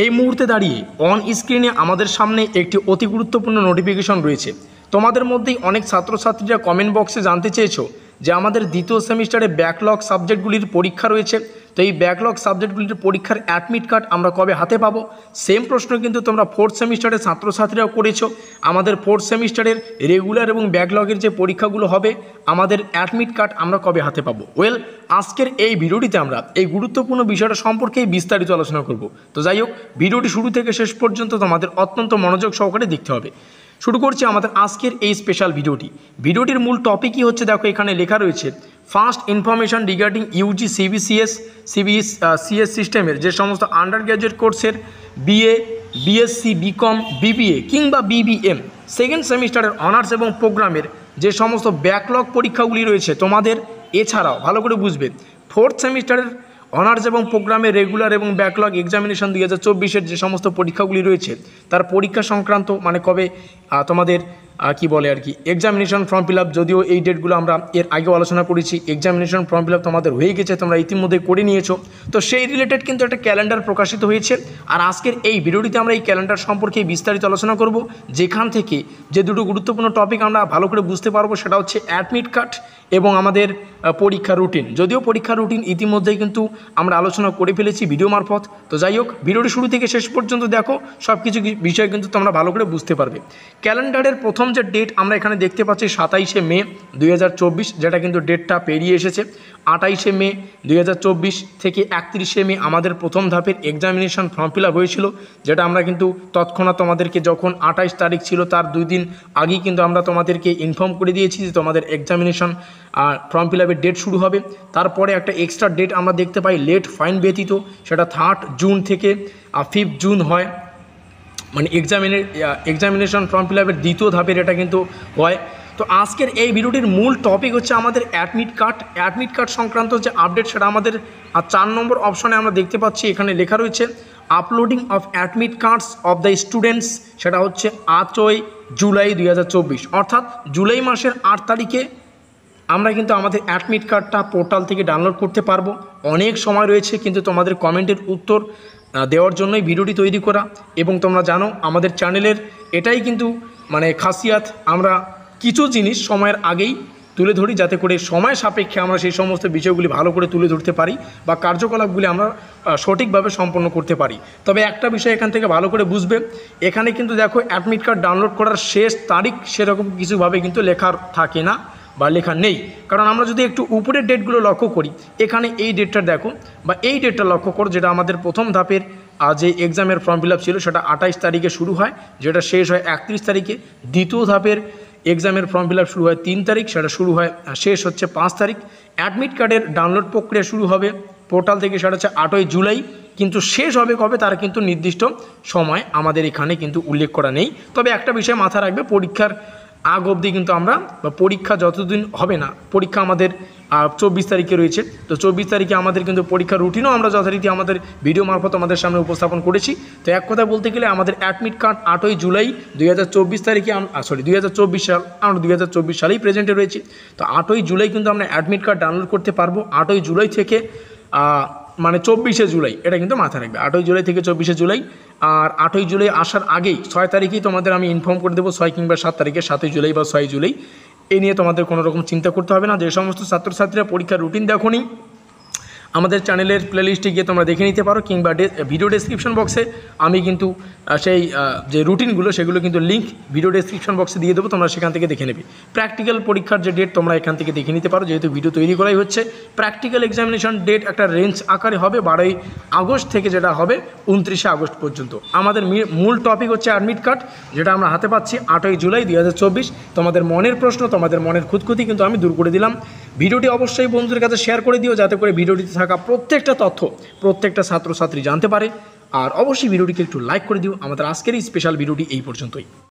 এই মুহূর্তে দাঁড়িয়ে অন স্ক্রিনে আমাদের সামনে একটি অতি গুরুত্বপূর্ণ নোটিফিকেশন রয়েছে। তোমাদের মধ্যেই অনেক ছাত্রছাত্রীরা কমেন্ট বক্সে জানতে চেয়েছো যে আমাদের দ্বিতীয় সেমিস্টারে ব্যাকলগ সাবজেক্টগুলির পরীক্ষা রয়েছে, তো এই ব্যাকলগ সাবজেক্টগুলির পরীক্ষার অ্যাডমিট কার্ড আমরা কবে হাতে পাবো। সেম প্রশ্ন কিন্তু তোমরা ফোর্থ সেমিস্টারের ছাত্রছাত্রীরাও করেছো। আমাদের ফোর্থ সেমিস্টারের রেগুলার এবং ব্যাকলগের যে পরীক্ষাগুলো হবে আমাদের অ্যাডমিট কার্ড আমরা কবে হাতে পাবো। আজকের এই ভিডিওটিতে আমরা এই গুরুত্বপূর্ণ বিষয়টা সম্পর্কেই বিস্তারিত আলোচনা করব। তো যাই হোক, ভিডিওটি শুরু থেকে শেষ পর্যন্ত তোমাদের অত্যন্ত মনোযোগ সহকারে দেখতে হবে। শুরু করছি আমাদের আজকের এই স্পেশাল ভিডিওটির মূল টপিকই হচ্ছে, দেখো এখানে লেখা রয়েছে first information regarding Yuji CBCS সিস্টেমের যে সমস্ত আন্ডার গ্র্যাজুয়েট কোর্সের বিএ, বিএসসি, বিকম, বিবিএ কিংবা বিবিএম সেকেন্ড সেমিস্টারের অনার্স এবং প্রোগ্রামের যে সমস্ত ব্যাকলগ পরীক্ষাগুলি রয়েছে তোমাদের, এছাড়াও ভালো করে বুঝবে ফোর্থ সেমিস্টারের অনার্স এবং প্রোগ্রামের রেগুলার এবং ব্যাকলগ এক্সামিনেশন 2024-এর যে সমস্ত পরীক্ষাগুলি রয়েছে তার পরীক্ষা সংক্রান্ত মানে কবে তোমাদের কি বলে আর কি এক্সামিনেশন ফর্ম ফিল আপ, যদিও এই ডেটগুলো আমরা এর আগেও আলোচনা করেছি। এক্সামিনেশন ফর্ম ফিল আপ তোমাদের হয়ে গেছে, তোমরা ইতিমধ্যে করে নিয়েছো, তো সেই রিলেটেড কিন্তু একটা ক্যালেন্ডার প্রকাশিত হয়েছে। আর আজকের এই ভিডিওটিতে আমরা এই ক্যালেন্ডার সম্পর্কে বিস্তারিত আলোচনা করব, যেখান থেকে যে দুটো গুরুত্বপূর্ণ টপিক আমরা ভালো করে বুঝতে পারবো সেটা হচ্ছে অ্যাডমিট কার্ড এবং আমাদের পরীক্ষা রুটিন। যদিও পরীক্ষা রুটিন ইতিমধ্যেই কিন্তু আমরা আলোচনা করে ফেলেছি ভিডিও মারফত। তো যাই হোক, ভিডিওটি শুরু থেকে শেষ পর্যন্ত দেখো, সব কিছু বিষয় কিন্তু তোমরা ভালো করে বুঝতে পারবে। ক্যালেন্ডারের প্রথম যে ডেট আমরা এখানে দেখতে পাচ্ছি 27শে মে 2024, যেটা কিন্তু ডেটটা পেরিয়ে এসেছে। 28শে মে 2024 থেকে 31শে মে আমাদের প্রথম ধাপের এক্সামিনেশন ফর্ম ফিল আপ হয়েছিল, যেটা আমরা কিন্তু তৎক্ষণাৎ তোমাদেরকে যখন 28 তারিখ ছিল তার 2 দিন আগেই কিন্তু আমরা তোমাদেরকে ইনফর্ম করে দিয়েছি যে তোমাদের এক্সামিনেশন ফর্ম ফিল আপের ডেট শুরু হবে। তারপরে একটা এক্সট্রা ডেট আমরা দেখতে পাই লেট ফাইন ব্যতীত, সেটা 3 জুন থেকে 5 জুন হয়, মানে এক্সামিনেশন ফর্ম ফিল আপের দ্বিতীয় ধাপের এটা কিন্তু হয়। তো আজকের এই ভিডিওটির মূল টপিক হচ্ছে আমাদের অ্যাডমিট কার্ড সংক্রান্ত যে আপডেট, সেটা আমাদের 4 নম্বর অপশনে আমরা দেখতে পাচ্ছি। এখানে লেখা রয়েছে uploading of admit cards of the students, সেটা হচ্ছে 8ই জুলাই 2024, অর্থাৎ জুলাই মাসের 8 তারিখে আমরা কিন্তু আমাদের অ্যাডমিট কার্ডটা পোর্টাল থেকে ডাউনলোড করতে পারবো। অনেক সময় রয়েছে, কিন্তু তোমাদের কমেন্টের উত্তর দেওয়ার জন্যই ভিডিওটি তৈরি করা। এবং তোমরা জানো আমাদের চ্যানেলের এটাই কিন্তু মানে খাসিয়াত, আমরা কিছু জিনিস সময়ের আগেই তুলে ধরি যাতে করে সময় সাপেক্ষে আমরা সেই সমস্ত বিষয়গুলি ভালো করে তুলে ধরতে পারি বা কার্যকলাপগুলি আমরা সঠিকভাবে সম্পন্ন করতে পারি। তবে একটা বিষয় এখান থেকে ভালো করে বুঝবে, এখানে কিন্তু দেখো অ্যাডমিট কার্ড ডাউনলোড করার শেষ তারিখ সেরকম কিছুভাবে কিন্তু লেখা থাকে না বা লেখা নেই। কারণ আমরা যদি একটু উপরের ডেটগুলো লক্ষ্য করি, এখানে এই ডেটটা দেখো বা এই ডেটটা লক্ষ্য করো, যেটা আমাদের প্রথম ধাপের যে এক্সামের ফর্ম ফিল আপ ছিল সেটা 28 তারিখে শুরু হয়, যেটা শেষ হয় 31 তারিখে। দ্বিতীয় ধাপের এক্সামের ফর্ম ফিল আপ শুরু হয় 3 তারিখ, সেটা শুরু হয় শেষ হচ্ছে 5 তারিখ। অ্যাডমিট কার্ডের ডাউনলোড প্রক্রিয়া শুরু হবে পোর্টাল থেকে, সেটা হচ্ছে 8ই জুলাই, কিন্তু শেষ হবে কবে তার কিন্তু নির্দিষ্ট সময় আমাদের এখানে কিন্তু উল্লেখ করা নেই। তবে একটা বিষয় মাথায় রাখবে, পরীক্ষার আগ অবধি কিন্তু আমরা বা পরীক্ষা যতদিন হবে না, পরীক্ষা আমাদের 24 তারিখে রয়েছে, তো 24 তারিখে আমাদের কিন্তু পরীক্ষার রুটিনও আমরা যথারীতি আমাদের ভিডিও মারফত আমাদের সামনে উপস্থাপন করেছি। তো এক কথা বলতে গেলে আমাদের অ্যাডমিট কার্ড 8ই জুলাই 2024 তারিখে 2024 সাল, আমরা 2024 সালেই প্রেজেন্টে রয়েছি। তো 8ই জুলাই কিন্তু আমরা অ্যাডমিট কার্ড ডাউনলোড করতে পারবো। 8ই জুলাই থেকে মানে 24শে জুলাই, এটা কিন্তু মাথায় রাখবে, 8ই জুলাই থেকে 24শে জুলাই। আর 8ই জুলাই আসার আগেই 6 তারিখেই তোমাদের আমি ইনফর্ম করে দেবো, 6 কিংবা 7 তারিখে, 7ই জুলাই বা 6 জুলাই। এই নিয়ে তোমাদের কোনো রকম চিন্তা করতে হবে না। যে সমস্ত ছাত্রছাত্রীরা পরীক্ষার রুটিন দেখোনি, আমাদের চ্যানেলের প্লেলিস্টে গিয়ে তোমরা দেখে নিতে পারো, কিংবা ভিডিও ডেসক্রিপশন বক্সে আমি কিন্তু সেই যে রুটিনগুলো সেগুলো কিন্তু লিঙ্ক ভিডিও ডেসক্রিপশন বক্সে দিয়ে দেবো, তোমরা সেখান থেকে দেখে নেবে। প্র্যাকটিক্যাল পরীক্ষার যে ডেট তোমরা এখান থেকে দেখে নিতে পারো, যেহেতু ভিডিও তৈরি করাই হচ্ছে। প্র্যাকটিক্যাল এক্সামিনেশন ডেট একটা রেঞ্জ আকারে হবে 12ই আগস্ট থেকে, যেটা হবে 29শে আগস্ট পর্যন্ত। আমাদের মূল টপিক হচ্ছে অ্যাডমিট কার্ড, যেটা আমরা হাতে পাচ্ছি 8ই জুলাই 2024। তোমাদের মনের প্রশ্ন, তোমাদের মনের খুঁতখুঁতি কিন্তু আমি দূর করে দিলাম। ভিডিওটি অবশ্যই বন্ধুদের কাছে শেয়ার করে দিও, যাতে করে ভিডিওটিতে থাকা প্রত্যেকটা তথ্য প্রত্যেকটা ছাত্রছাত্রী জানতে পারে। আর অবশ্যই ভিডিওটিকে একটু লাইক করে দিও। আমাদের আজকের এই স্পেশাল ভিডিওটি এই পর্যন্তই।